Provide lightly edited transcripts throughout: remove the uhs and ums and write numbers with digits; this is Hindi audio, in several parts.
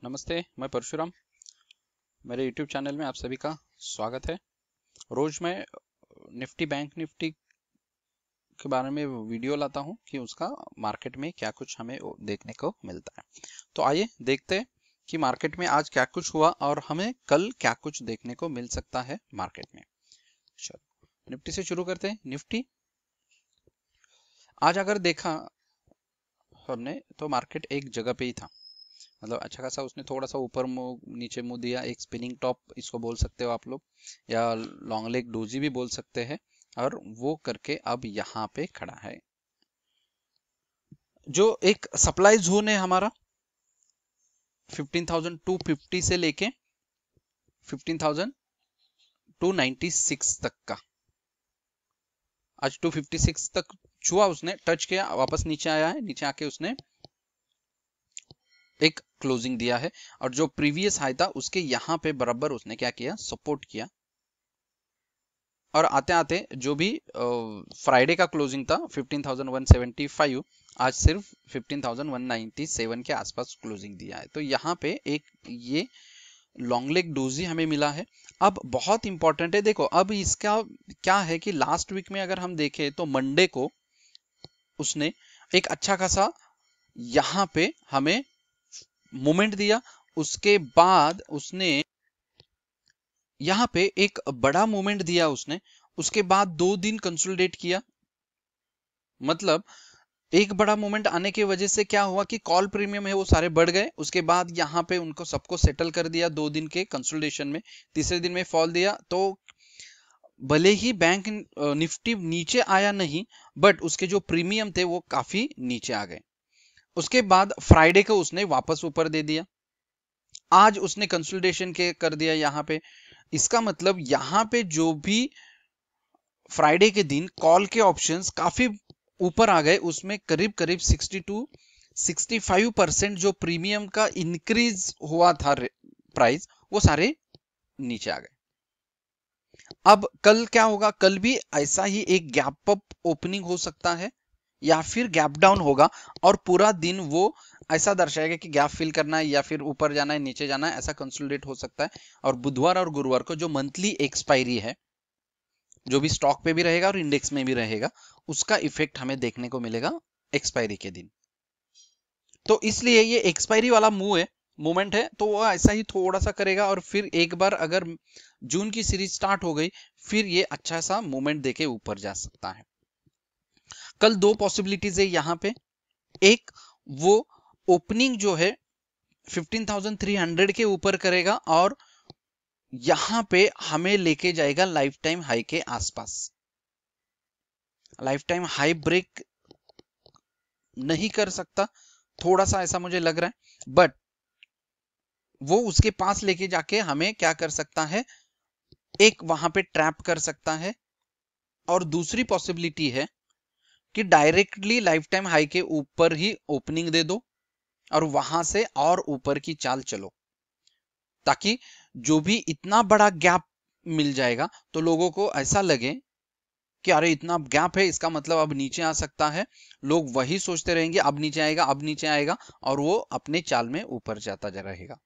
नमस्ते, मैं परशुराम। मेरे YouTube चैनल में आप सभी का स्वागत है। रोज मैं निफ्टी बैंक निफ्टी के बारे में वीडियो लाता हूं कि उसका मार्केट में क्या कुछ हमें देखने को मिलता है। तो आइए देखते हैं कि मार्केट में आज क्या कुछ हुआ और हमें कल क्या कुछ देखने को मिल सकता है मार्केट में। चलो निफ्टी से शुरू करते हैं। निफ्टी आज अगर देखा हमने तो मार्केट एक जगह पे ही था। मतलब अच्छा खासा उसने थोड़ा सा ऊपर मुंह नीचे मुंह दिया, एक स्पिनिंग टॉप इसको बोल सकते हो आप लोग, या लॉन्ग लेग डोजी भी बोल सकते हैं। और वो करके अब यहाँ पे खड़ा है। जो एक सप्लाई जोन है हमारा 15,250 से लेके 15,296 तक का, आज 256 तक छुआ, उसने टच किया, वापस नीचे आया है। नीचे आके उसने एक क्लोजिंग दिया है और जो प्रीवियस हाई था उसके यहाँ पे बराबर उसने क्या किया, सपोर्ट किया। और आते आते जो भी फ्राइडे का क्लोजिंग था 15,175, आज सिर्फ 15,197 के आसपास क्लोजिंग दिया है। तो यहाँ पे एक ये लॉन्ग लेग डोजी हमें मिला है। अब बहुत इंपॉर्टेंट है, देखो अब इसका क्या है कि लास्ट वीक में अगर हम देखें तो मंडे को उसने एक अच्छा खासा यहाँ पे हमें मोमेंट दिया। उसके बाद उसने यहाँ पे एक बड़ा मूवमेंट दिया उसने। उसके बाद 2 दिन कंसोलिडेट किया। मतलब एक बड़ा मूवमेंट आने की वजह से क्या हुआ कि कॉल प्रीमियम है वो सारे बढ़ गए। उसके बाद यहाँ पे उनको सबको सेटल कर दिया 2 दिन के कंसोलिडेशन में। तीसरे दिन में फॉल दिया तो भले ही बैंक निफ्टी नीचे आया नहीं, बट उसके जो प्रीमियम थे वो काफी नीचे आ गए। उसके बाद फ्राइडे को उसने वापस ऊपर दे दिया। आज उसने कंसोलिडेशन के कर दिया यहाँ पे। इसका मतलब यहाँ पे जो भी फ्राइडे के दिन कॉल के ऑप्शंस काफी ऊपर आ गए, उसमें करीब करीब 65% जो प्रीमियम का इंक्रीज हुआ था प्राइस, वो सारे नीचे आ गए। अब कल क्या होगा, कल भी ऐसा ही एक गैप अप ओपनिंग हो सकता है या फिर गैप डाउन होगा और पूरा दिन वो ऐसा दर्शाएगा कि गैप फिल करना है या फिर ऊपर जाना है नीचे जाना है, ऐसा कंसोलिडेट हो सकता है। और बुधवार और गुरुवार को जो मंथली एक्सपायरी है, जो भी स्टॉक पे भी रहेगा और इंडेक्स में भी रहेगा, उसका इफेक्ट हमें देखने को मिलेगा एक्सपायरी के दिन। तो इसलिए ये एक्सपायरी वाला मूवमेंट है, तो वो ऐसा ही थोड़ा सा करेगा और फिर एक बार अगर जून की सीरीज स्टार्ट हो गई, फिर ये अच्छा सा मूवमेंट देके ऊपर जा सकता है। कल 2 पॉसिबिलिटीज है यहाँ पे। एक, वो ओपनिंग जो है 15,300 के ऊपर करेगा और यहां पे हमें लेके जाएगा लाइफ टाइम हाई के आसपास। लाइफ टाइम हाई ब्रेक नहीं कर सकता, थोड़ा सा ऐसा मुझे लग रहा है, बट वो उसके पास लेके जाके हमें क्या कर सकता है, एक वहां पे ट्रैप कर सकता है। और दूसरी पॉसिबिलिटी है कि डायरेक्टली लाइफ टाइम हाई के ऊपर ही ओपनिंग दे दो और वहां से और ऊपर की चाल चलो, ताकि जो भी इतना बड़ा गैप मिल जाएगा तो लोगों को ऐसा लगे कि अरे इतना गैप है, इसका मतलब अब नीचे आ सकता है। लोग वही सोचते रहेंगे, अब नीचे आएगा अब नीचे आएगा, और वो अपने चाल में ऊपर जाता जा रहेगा।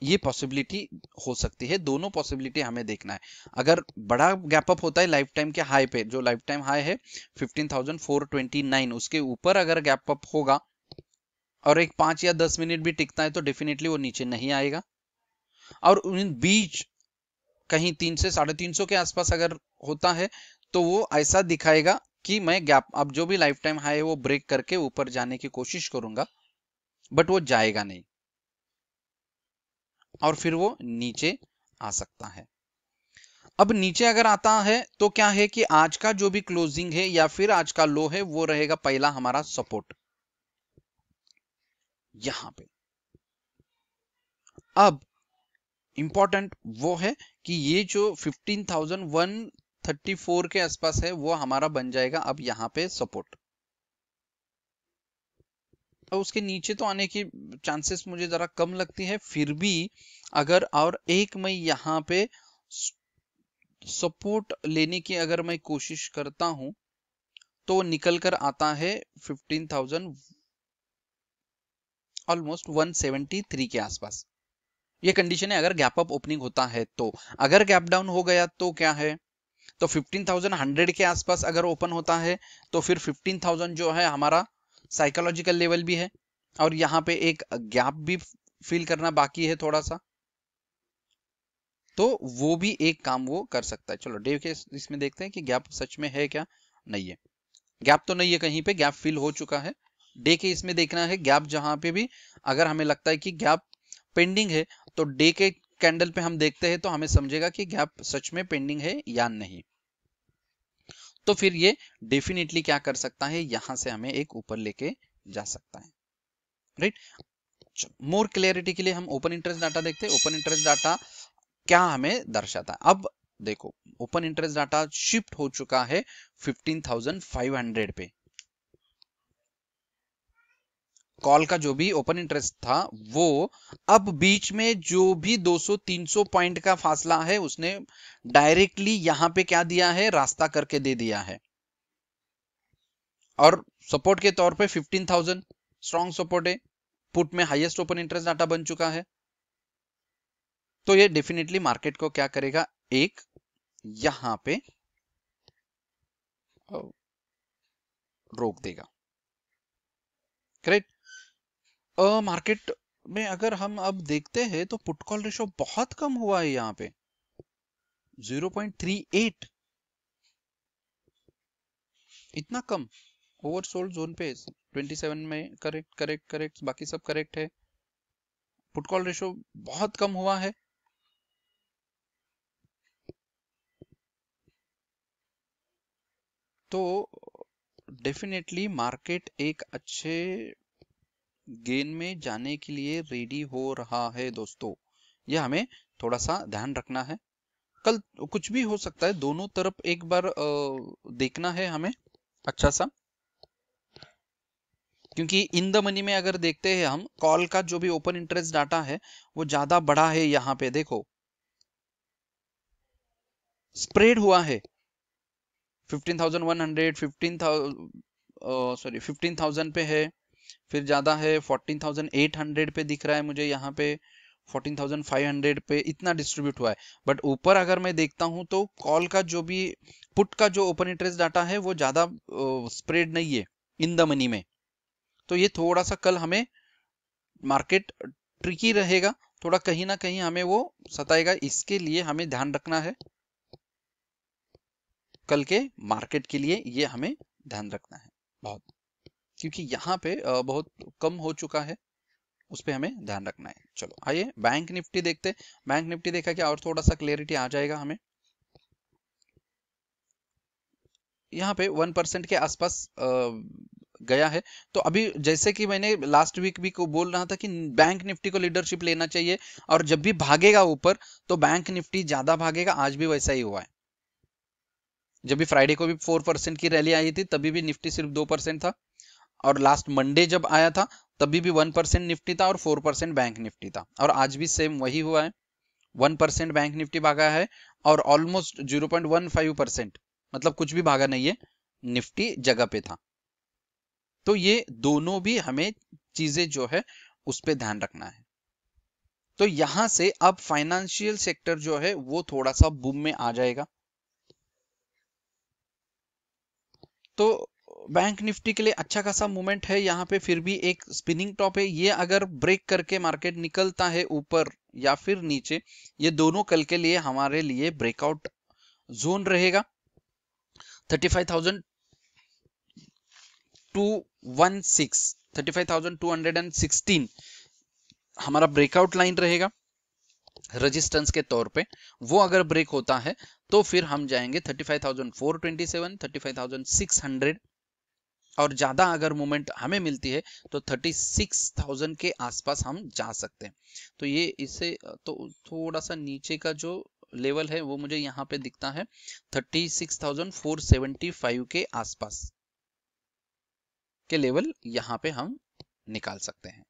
ये पॉसिबिलिटी हो सकती है। दोनों पॉसिबिलिटी हमें देखना है। अगर बड़ा गैप अप होता है लाइफ टाइम के हाई पे, जो लाइफ टाइम हाई है 15,429, उसके ऊपर अगर गैप अप होगा और एक 5 या 10 मिनट भी टिकता है तो डेफिनेटली वो नीचे नहीं आएगा। और उन बीच कहीं 300 से 350 के आसपास अगर होता है तो वो ऐसा दिखाएगा कि मैं गैप अब जो भी लाइफ टाइम हाई है वो ब्रेक करके ऊपर जाने की कोशिश करूंगा, बट वो जाएगा नहीं और फिर वो नीचे आ सकता है। अब नीचे अगर आता है तो क्या है कि आज का जो भी क्लोजिंग है या फिर आज का लो है वो रहेगा पहला हमारा सपोर्ट यहां पे। अब इंपॉर्टेंट वो है कि ये जो 15,134 के आसपास है वो हमारा बन जाएगा अब यहाँ पे सपोर्ट। अब उसके नीचे तो आने की चांसेस मुझे जरा कम लगती है, फिर भी अगर और एक मैं यहाँ पे सपोर्ट लेने की अगर मैं कोशिश करता हूं तो निकल कर आता है ऑलमोस्ट 173 के आसपास। ये कंडीशन है अगर गैप अप ओपनिंग होता है तो। अगर गैप डाउन हो गया तो क्या है, तो 15,100 के आसपास अगर ओपन होता है तो फिर 15,000 जो है हमारा साइकोलॉजिकल लेवल भी है, और यहाँ पे एक गैप भी फील करना बाकी है थोड़ा सा, तो वो भी एक काम वो कर सकता है। चलो डे के इसमें देखते हैं कि गैप सच में है क्या, नहीं है। गैप तो नहीं है, कहीं पे गैप फिल हो चुका है। डे के इसमें देखना है गैप, जहां पे भी अगर हमें लगता है कि गैप पेंडिंग है तो डे के कैंडल पे हम देखते हैं तो हमें समझेगा कि गैप सच में पेंडिंग है या नहीं। तो फिर ये डेफिनेटली क्या कर सकता है, यहां से हमें एक ऊपर लेके जा सकता है, राइट। मोर क्लियरिटी के लिए हम ओपन इंटरेस्ट डाटा देखते हैं। ओपन इंटरेस्ट डाटा क्या हमें दर्शाता है, अब देखो ओपन इंटरेस्ट डाटा शिफ्ट हो चुका है 15,500 पे। कॉल का जो भी ओपन इंटरेस्ट था वो अब बीच में जो भी 200-300 पॉइंट का फासला है उसने डायरेक्टली यहां पे क्या दिया है, रास्ता करके दे दिया है। और सपोर्ट के तौर पे 15,000 स्ट्रॉन्ग सपोर्ट है, पुट में हाईएस्ट ओपन इंटरेस्ट डाटा बन चुका है। तो ये डेफिनेटली मार्केट को क्या करेगा, एक यहां पे रोक देगा, करेक्ट। मार्केट में अगर हम अब देखते हैं तो पुट कॉल रेशो बहुत कम हुआ है यहाँ पे 0.38, इतना कम। ओवरसोल्ड जोन पे 27 में करेक्ट करेक्ट करेक्ट, बाकी सब करेक्ट है। पुट कॉल रेशो बहुत कम हुआ है। तो डेफिनेटली मार्केट एक अच्छे गेन में जाने के लिए रेडी हो रहा है दोस्तों, यह हमें थोड़ा सा ध्यान रखना है। कल कुछ भी हो सकता है, दोनों तरफ एक बार देखना है हमें अच्छा सा, क्योंकि इन द मनी में अगर देखते हैं हम, कॉल का जो भी ओपन इंटरेस्ट डाटा है वो ज्यादा बड़ा है। यहाँ पे देखो स्प्रेड हुआ है 15,100, 15,000 पे है, फिर ज्यादा है 14,800 पे दिख रहा है मुझे यहाँ पे, 14,500 पे इतना डिस्ट्रीब्यूट हुआ है। बट ऊपर अगर मैं देखता हूं तो कॉल का जो भी पुट का जो ओपन इंटरेस्ट डाटा है वो ज्यादा स्प्रेड नहीं है इन द मनी में। तो ये थोड़ा सा कल हमें मार्केट ट्रिकी रहेगा, थोड़ा कहीं ना कहीं हमें वो सताएगा, इसके लिए हमें ध्यान रखना है। कल के मार्केट के लिए ये हमें ध्यान रखना है बहुत, क्योंकि यहाँ पे बहुत कम हो चुका है, उस पे हमें ध्यान रखना है। चलो आइए बैंक निफ्टी देखते हैं। बैंक निफ्टी देखा क्या और थोड़ा सा क्लियरिटी आ जाएगा हमें। यहाँ पे 1% के आसपास गया है। तो अभी जैसे कि मैंने लास्ट वीक भी को बोल रहा था कि बैंक निफ्टी को लीडरशिप लेना चाहिए, और जब भी भागेगा ऊपर तो बैंक निफ्टी ज्यादा भागेगा। आज भी वैसा ही हुआ है। जब भी फ्राइडे को भी 4% की रैली आई थी तभी भी निफ्टी सिर्फ 2% था, और लास्ट मंडे जब आया था तभी भी 1% निफ्टी था और 4% बैंक निफ्टी था, और आज भी सेम वही हुआ है। 1% बैंक निफ्टी भागा है और ऑलमोस्ट 0.15%, मतलब कुछ भी भागा नहीं है, निफ्टी जगह पे था। तो ये दोनों भी हमें चीजें जो है उस पर ध्यान रखना है। तो यहां से अब फाइनेंशियल सेक्टर जो है वो थोड़ा सा बूम में आ जाएगा। तो बैंक निफ्टी के लिए अच्छा खासा मूवमेंट है यहाँ पे, फिर भी एक स्पिनिंग टॉप है। ये अगर ब्रेक करके मार्केट निकलता है ऊपर या फिर नीचे, ये दोनों कल के लिए हमारे लिए ब्रेकआउट जोन रहेगा। 35,216 हमारा ब्रेकआउट लाइन रहेगा रेजिस्टेंस के तौर पे। वो अगर ब्रेक होता है तो फिर हम जाएंगे 35,427, 35,600, और ज्यादा अगर मूवमेंट हमें मिलती है तो 36,000 के आसपास हम जा सकते हैं। तो ये इससे तो थोड़ा सा नीचे का जो लेवल है वो मुझे यहाँ पे दिखता है 36,475 के आसपास के लेवल यहाँ पे हम निकाल सकते हैं।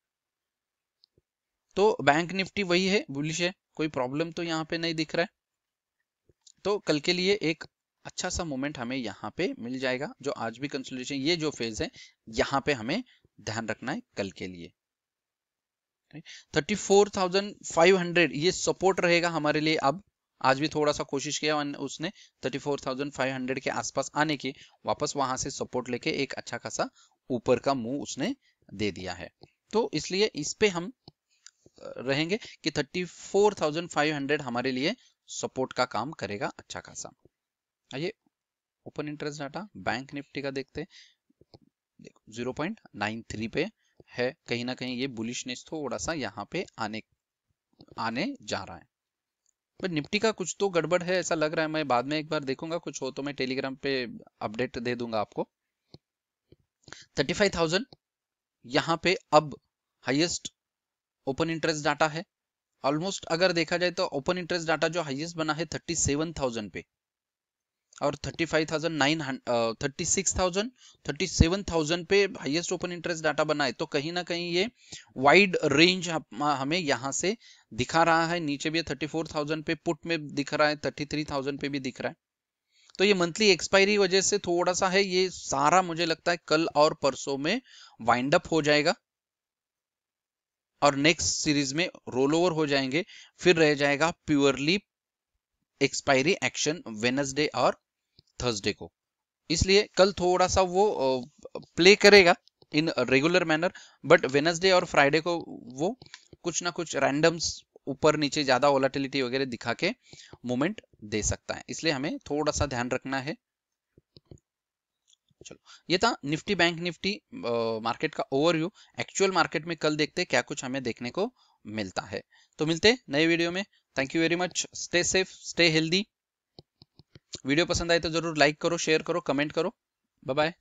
तो बैंक निफ्टी वही है, बुलिश है, कोई प्रॉब्लम तो यहाँ पे नहीं दिख रहा है। तो कल के लिए एक अच्छा सा मोमेंट हमें यहाँ पे मिल जाएगा। जो आज भी कंसोलिडेशन, ये जो फेज है यहाँ पे हमें ध्यान रखना है कल के लिए। 34,500 ये सपोर्ट रहेगा हमारे लिए। अब आज भी थोड़ा सा कोशिश किया उसने 34,500 के आसपास आने की, वापस वहां से सपोर्ट लेके एक अच्छा खासा ऊपर का मूव उसने दे दिया है। तो इसलिए इस पे हम रहेंगे कि 34,500 हमारे लिए सपोर्ट का काम करेगा अच्छा खासा। आइए open interest data bank Nifty का देखते हैं। देखो 0.93 पे है, कहीं ना कहीं ये बुलिशनेस थोड़ा सा यहाँ पे आने जा रहा है। पर निफ्टी का कुछ तो गड़बड़ है ऐसा लग रहा है। मैं बाद में एक बार देखूंगा, कुछ हो तो मैं टेलीग्राम पे अपडेट दे दूंगा आपको। 35,000 यहाँ पे अब हाईएस्ट ओपन इंटरेस्ट डाटा है। ऑलमोस्ट अगर देखा जाए तो ओपन इंटरेस्ट डाटा जो हाईएस्ट बना है 37,000 पे, और 37,000 पे हाईएस्ट ओपन इंटरेस्ट डाटा बना है। तो कहीं ना कहीं ये वाइड रेंज हमें यहाँ से दिखा रहा है। नीचे भी 34,000 पे पुट में दिख रहा है, 33,000 पे भी दिख रहा है। तो ये मंथली एक्सपायरी वजह से थोड़ा सा है, ये सारा मुझे लगता है कल और परसों में वाइंड अप हो जाएगा और नेक्स्ट सीरीज में रोल ओवर हो जाएंगे। फिर रह जाएगा प्योरली एक्सपायरी एक्शन वेडनेसडे और थर्सडे को। इसलिए कल थोड़ा सा वो प्ले करेगा in regular manner, but Wednesday और फ्राइडे को वो कुछ ना कुछ रैंडम्स ऊपर नीचे ज्यादा वोलेटिलिटी वगैरह दिखा के मूवमेंट दे सकता है। इसलिए हमें थोड़ा सा ध्यान रखना है। चलो ये था निफ्टी बैंक निफ्टी मार्केट का ओवरव्यू। एक्चुअल मार्केट में कल देखते हैं क्या कुछ हमें देखने को मिलता है। तो मिलते हैं नए वीडियो में। Thank you very much. Stay safe, stay healthy. Video पसंद आए तो जरूर लाइक करो, शेयर करो, कमेंट करो। Bye bye.